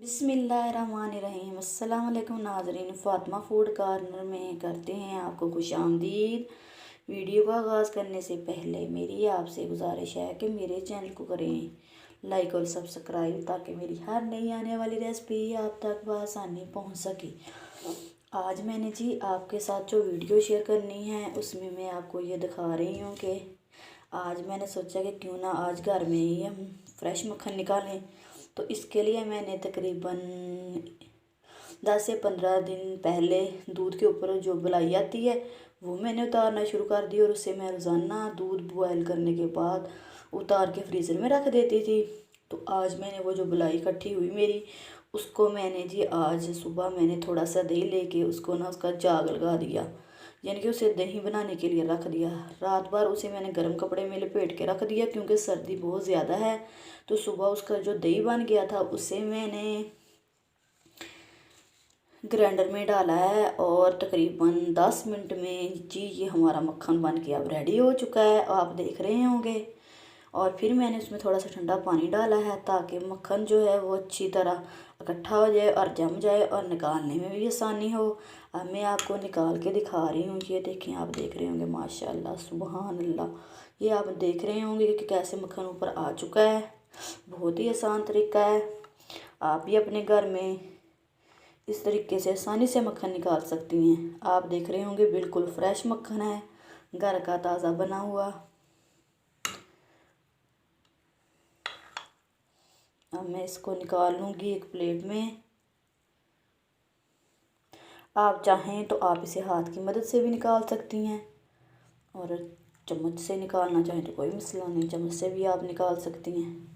बिस्मिल्लाहिर्रहमानिर्रहीम। अस्सलाम वालेकुम नाज़रीन, फ़ातिमा फूड कॉर्नर में करते हैं आपको खुशामदीद। वीडियो का आगाज़ करने से पहले मेरी आपसे गुजारिश है कि मेरे चैनल को करें लाइक और सब्सक्राइब, ताकि मेरी हर नई आने वाली रेसिपी आप तक बआसानी पहुंच सके। आज मैंने जी आपके साथ जो वीडियो शेयर करनी है उसमें मैं आपको ये दिखा रही हूँ कि आज मैंने सोचा कि क्यों ना आज घर में ही हम फ्रेश मक्खन निकालें। तो इसके लिए मैंने तकरीबन 10 से 15 दिन पहले दूध के ऊपर जो बलाई आती है वो मैंने उतारना शुरू कर दी, और उससे मैं रोज़ाना दूध बॉयल करने के बाद उतार के फ्रीज़र में रख देती थी। तो आज मैंने वो जो बलाई इकट्ठी हुई मेरी, उसको मैंने जी आज सुबह मैंने थोड़ा सा दही लेके उसको ना उसका जाग लगा दिया, यानी कि उसे दही बनाने के लिए रख दिया। रात भर उसे मैंने गर्म कपड़े में लपेट के रख दिया क्योंकि सर्दी बहुत ज़्यादा है। तो सुबह उसका जो दही बन गया था उसे मैंने ग्राइंडर में डाला है, और तकरीबन 10 मिनट में जी ये हमारा मक्खन बन के अब रेडी हो चुका है, आप देख रहे होंगे। और फिर मैंने उसमें थोड़ा सा ठंडा पानी डाला है ताकि मक्खन जो है वो अच्छी तरह इकट्ठा हो जाए और जम जाए और निकालने में भी आसानी हो। अब मैं आपको निकाल के दिखा रही हूँ। ये देखें, आप देख रहे होंगे माशाल्लाह सुबहान अल्लाह। ये आप देख रहे होंगे कि कैसे मक्खन ऊपर आ चुका है। बहुत ही आसान तरीका है, आप भी अपने घर में इस तरीके से आसानी से मक्खन निकाल सकती हैं। आप देख रहे होंगे बिल्कुल फ्रेश मक्खन है, घर का ताज़ा बना हुआ। अब मैं इसको निकाल लूँगी एक प्लेट में। आप चाहें तो आप इसे हाथ की मदद से भी निकाल सकती हैं, और चम्मच से निकालना चाहें तो कोई मसला नहीं, चम्मच से भी आप निकाल सकती हैं।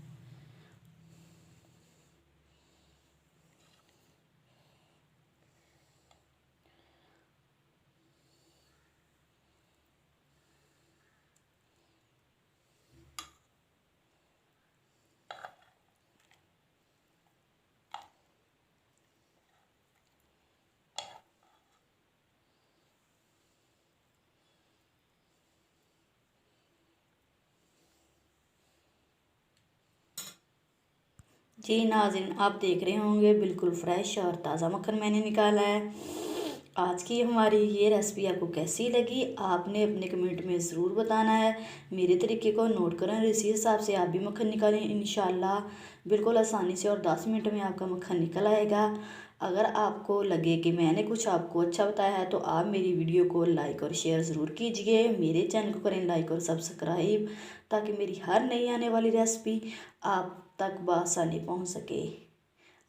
जी नाज़रीन, आप देख रहे होंगे बिल्कुल फ्रेश और ताज़ा मक्खन मैंने निकाला है। आज की हमारी ये रेसिपी आपको कैसी लगी आपने अपने कमेंट में ज़रूर बताना है। मेरे तरीके को नोट करें, इसी हिसाब से आप भी मक्खन निकालें। इंशाल्लाह बिल्कुल आसानी से और 10 मिनट में आपका मक्खन निकल आएगा। अगर आपको लगे कि मैंने कुछ आपको अच्छा बताया है तो आप मेरी वीडियो को लाइक और शेयर ज़रूर कीजिए। मेरे चैनल को करें लाइक और सब्सक्राइब, ताकि मेरी हर नई आने वाली रेसिपी आप तक बआसानी पहुंच सके।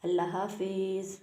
अल्लाह हाफिज़।